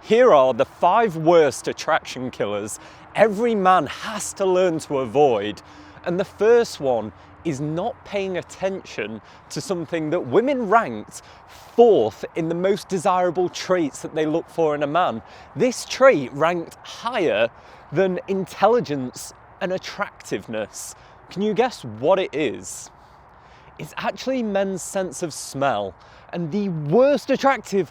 Here are the 5 worst attraction killers every man has to learn to avoid. And the first one is not paying attention to something that women ranked 4th in the most desirable traits that they look for in a man. This trait ranked higher than intelligence and attractiveness. Can you guess what it is? It's actually men's sense of smell. And the worst attractiveness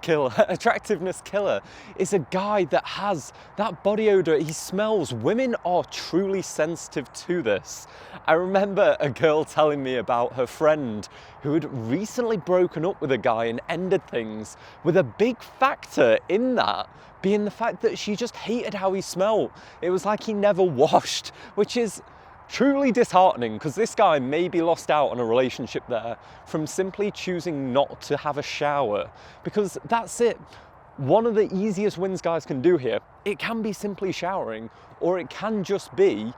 killer is a guy that has that body odor. He smells. Women are truly sensitive to this. I remember a girl telling me about her friend who had recently broken up with a guy and ended things, with a big factor in that being the fact that she just hated how he smelled. It was like he never washed, which is truly disheartening, because this guy maybe lost out on a relationship there from simply choosing not to have a shower. Because that's it. One of the easiest wins guys can do here, it can be simply showering, or it can just be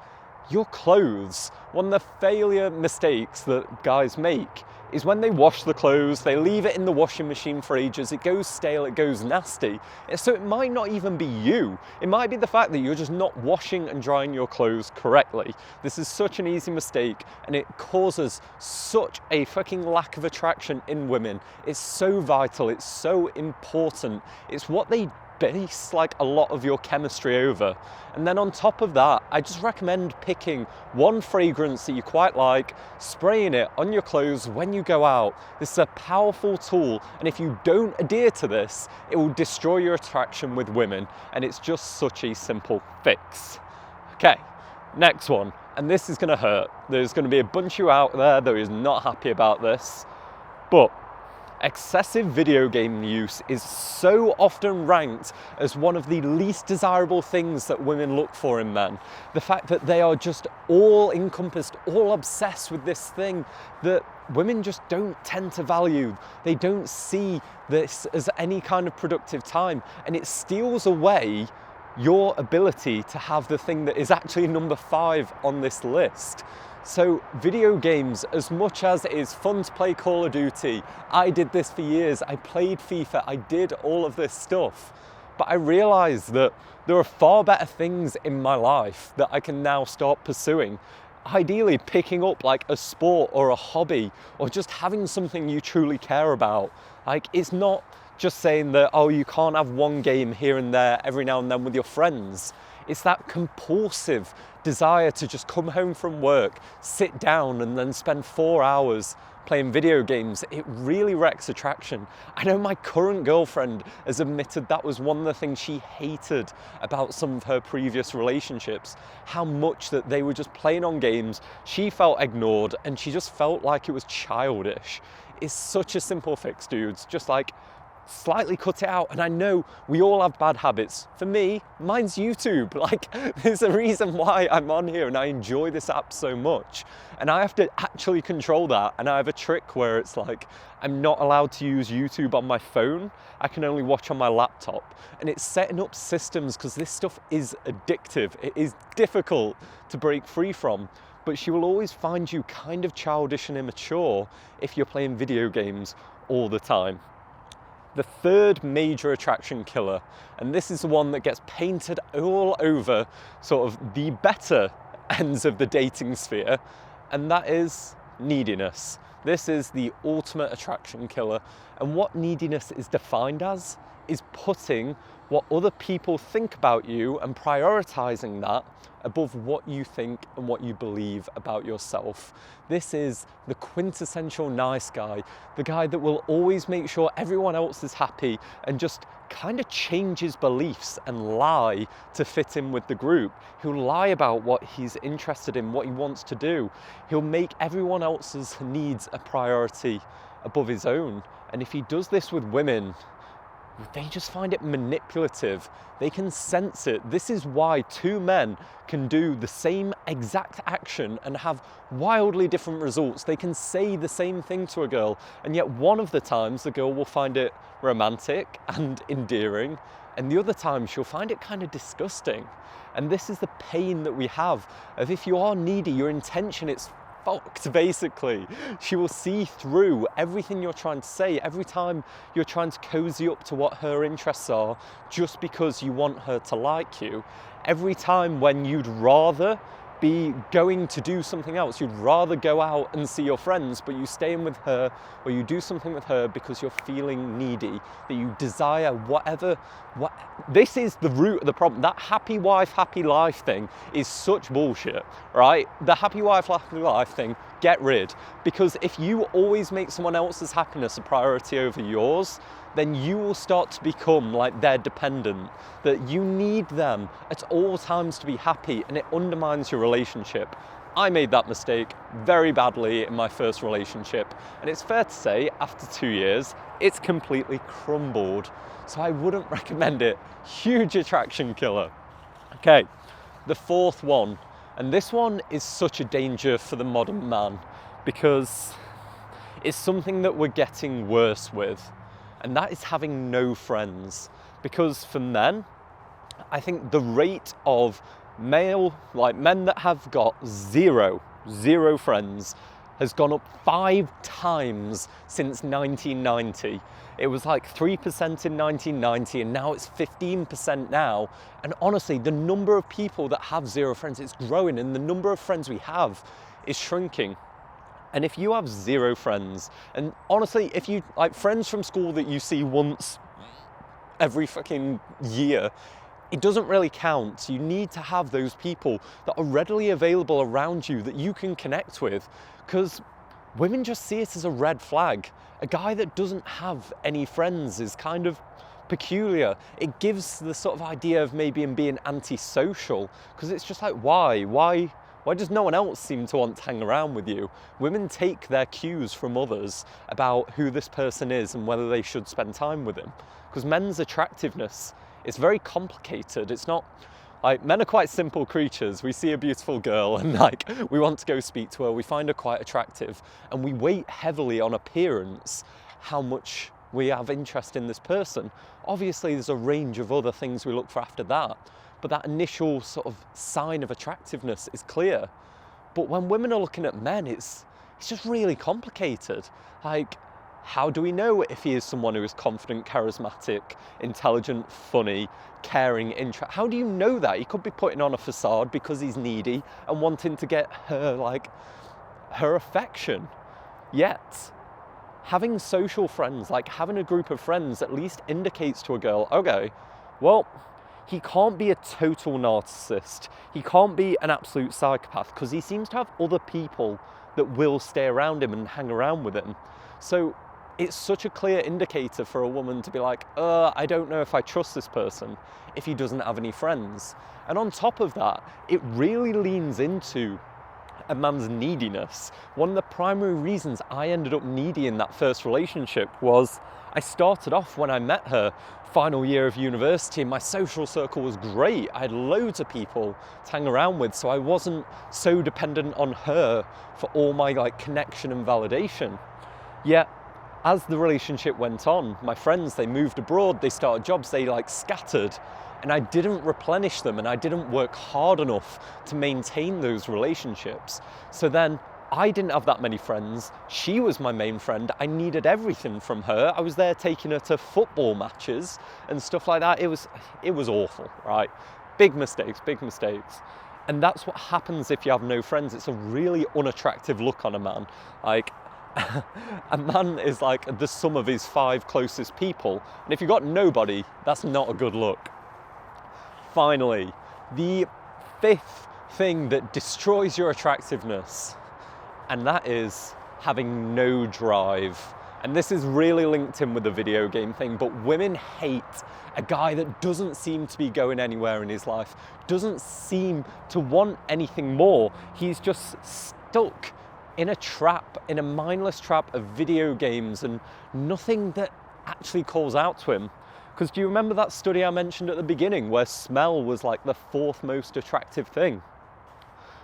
your clothes. One of the failure mistakes that guys make is when they wash the clothes, they leave it in the washing machine for ages, it goes stale, it goes nasty. So it might not even be you. It might be the fact that you're just not washing and drying your clothes correctly. This is such an easy mistake, and it causes such a fucking lack of attraction in women. It's so vital, it's so important. It's what they base like a lot of your chemistry over. And then on top of that, I just recommend picking one fragrance that you quite like, spraying it on your clothes when you go out. This is a powerful tool, and if you don't adhere to this, it will destroy your attraction with women, and it's just such a simple fix. Okay, next one, and this is gonna hurt. There's gonna be a bunch of you out there that is not happy about this, but excessive video game use is so often ranked as one of the least desirable things that women look for in men. The fact that they are just all encompassed, all obsessed with this thing that women just don't tend to value. They don't see this as any kind of productive time, and it steals away your ability to have the thing that is actually number 5 on this list. So video games, as much as it is fun to play Call of Duty, I did this for years, I played FIFA, I did all of this stuff, but I realized that there are far better things in my life that I can now start pursuing. Ideally picking up like a sport or a hobby, or just having something you truly care about. Like, it's not just saying that, oh, you can't have one game here and there every now and then with your friends. It's that compulsive desire to just come home from work, sit down, and then spend 4 hours playing video games. It really wrecks attraction. I know my current girlfriend has admitted that was one of the things she hated about some of her previous relationships, how much that they were just playing on games, she felt ignored, and she just felt like it was childish. It's such a simple fix, dudes. Just like, slightly cut it out. And I know we all have bad habits. For me, mine's YouTube. Like, there's a reason why I'm on here and I enjoy this app so much. And I have to actually control that. And I have a trick where it's like, I'm not allowed to use YouTube on my phone. I can only watch on my laptop. And it's setting up systems, because this stuff is addictive. It is difficult to break free from. But she will always find you kind of childish and immature if you're playing video games all the time. The third major attraction killer, and this is the one that gets painted all over sort of the better ends of the dating sphere, and that is neediness. This is the ultimate attraction killer, and what neediness is defined as is putting what other people think about you and prioritizing that above what you think and what you believe about yourself. This is the quintessential nice guy, the guy that will always make sure everyone else is happy and just kind of change his beliefs and lie to fit in with the group. He'll lie about what he's interested in, what he wants to do. He'll make everyone else's needs a priority above his own. And if he does this with women, they just find it manipulative. They can sense it. This is why 2 men can do the same exact action and have wildly different results. They can say the same thing to a girl, and yet one of the times the girl will find it romantic and endearing, and the other time she'll find it kind of disgusting. And this is the pain that we have of, if you are needy, your intention, it's fucked, basically. She will see through everything you're trying to say, every time you're trying to cozy up to what her interests are just because you want her to like you. Every time when you'd rather be going to do something else, you'd rather go out and see your friends, but you stay in with her or you do something with her because you're feeling needy, that you desire whatever. This is the root of the problem. That happy wife, happy life thing is such bullshit, right? The happy wife, happy life thing, get rid. Because if you always make someone else's happiness a priority over yours, then you will start to become like their dependent, that you need them at all times to be happy, and it undermines your relationship. I made that mistake very badly in my first relationship, and it's fair to say after 2 years, it's completely crumbled. So I wouldn't recommend it. Huge attraction killer. Okay, the fourth one, and this one is such a danger for the modern man because it's something that we're getting worse with. And that is having no friends. Because for men, I think the rate of men that have got zero friends has gone up 5 times since 1990. It was like 3% in 1990 and now it's 15% now. And honestly, the number of people that have zero friends is growing, and the number of friends we have is shrinking. And if you have zero friends, and honestly, if you like friends from school that you see once every fucking year, it doesn't really count. You need to have those people that are readily available around you that you can connect with, because women just see it as a red flag. A guy that doesn't have any friends is kind of peculiar. It gives the sort of idea of maybe him being antisocial, because it's just like, why does no one else seem to want to hang around with you? Women take their cues from others about who this person is and whether they should spend time with him. Because men's attractiveness is very complicated. It's not like, men are quite simple creatures. We see a beautiful girl and like we want to go speak to her. We find her quite attractive and we weight heavily on appearance, how much we have interest in this person. Obviously there's a range of other things we look for after that. But that initial sort of sign of attractiveness is clear. But when women are looking at men, it's just really complicated. Like, how do we know if he is someone who is confident, charismatic, intelligent, funny, caring, how do you know that? He could be putting on a facade because he's needy and wanting to get her affection. Yet, having social friends, like having a group of friends, at least indicates to a girl, okay, well, he can't be a total narcissist. He can't be an absolute psychopath because he seems to have other people that will stay around him and hang around with him. So it's such a clear indicator for a woman to be like, I don't know if I trust this person if he doesn't have any friends. And on top of that, it really leans into a man's neediness. One of the primary reasons I ended up needy in that first relationship was I started off when I met her, final year of university, and my social circle was great. I had loads of people to hang around with, so I wasn't so dependent on her for all my like connection and validation. Yet, as the relationship went on, my friends, they moved abroad, they started jobs, they like scattered, and I didn't replenish them and I didn't work hard enough to maintain those relationships. So then I didn't have that many friends. She was my main friend. I needed everything from her. I was there taking her to football matches and stuff like that. It was awful, right? Big mistakes. And that's what happens if you have no friends. It's a really unattractive look on a man. Like, a man is like the sum of his 5 closest people. And if you've got nobody, that's not a good look. Finally, the 5th thing that destroys your attractiveness, and that is having no drive. And this is really linked in with the video game thing, but women hate a guy that doesn't seem to be going anywhere in his life, doesn't seem to want anything more. He's just stuck in a trap, in a mindless trap of video games and nothing that actually calls out to him. Because do you remember that study I mentioned at the beginning where smell was like the 4th most attractive thing?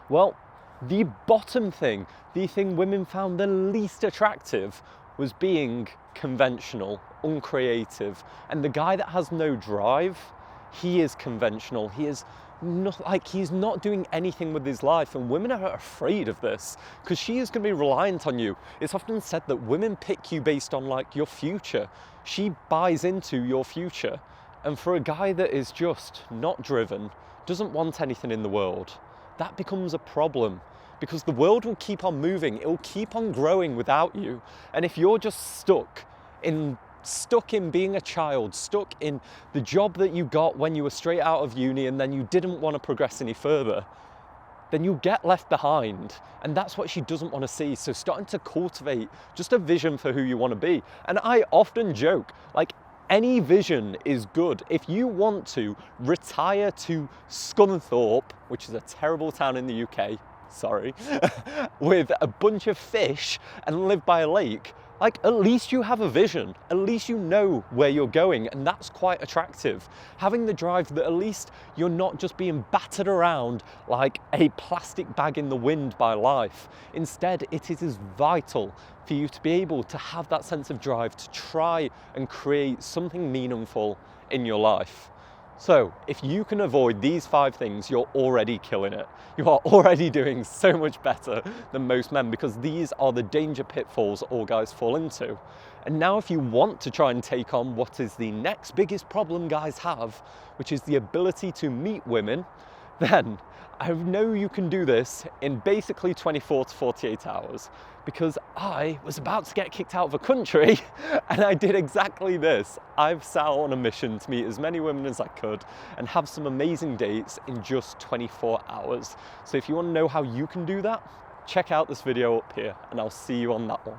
Well, the bottom thing, the thing women found the least attractive, was being conventional, uncreative. And the guy that has no drive, he is conventional. He is he's not doing anything with his life, and women are afraid of this because she is going to be reliant on you. It's often said that women pick you based on like your future. She buys into your future. And for a guy that is just not driven, doesn't want anything in the world, that becomes a problem because the world will keep on moving. It will keep on growing without you. And if you're just stuck in being a child, stuck in the job that you got when you were straight out of uni and then you didn't want to progress any further, then you get left behind. And that's what she doesn't want to see. So starting to cultivate just a vision for who you want to be. And I often joke, like, any vision is good. If you want to retire to Scunthorpe, which is a terrible town in the UK, sorry, with a bunch of fish and live by a lake, like, at least you have a vision. At least you know where you're going, and that's quite attractive. Having the drive that at least you're not just being battered around like a plastic bag in the wind by life. Instead, it is vital for you to be able to have that sense of drive to try and create something meaningful in your life. So if you can avoid these 5 things, you're already killing it. You are already doing so much better than most men, because these are the danger pitfalls all guys fall into. And now if you want to try and take on what is the next biggest problem guys have, which is the ability to meet women, then I know you can do this in basically 24 to 48 hours, because I was about to get kicked out of a country and I did exactly this. I've set out on a mission to meet as many women as I could and have some amazing dates in just 24 hours. So if you want to know how you can do that, check out this video up here and I'll see you on that one.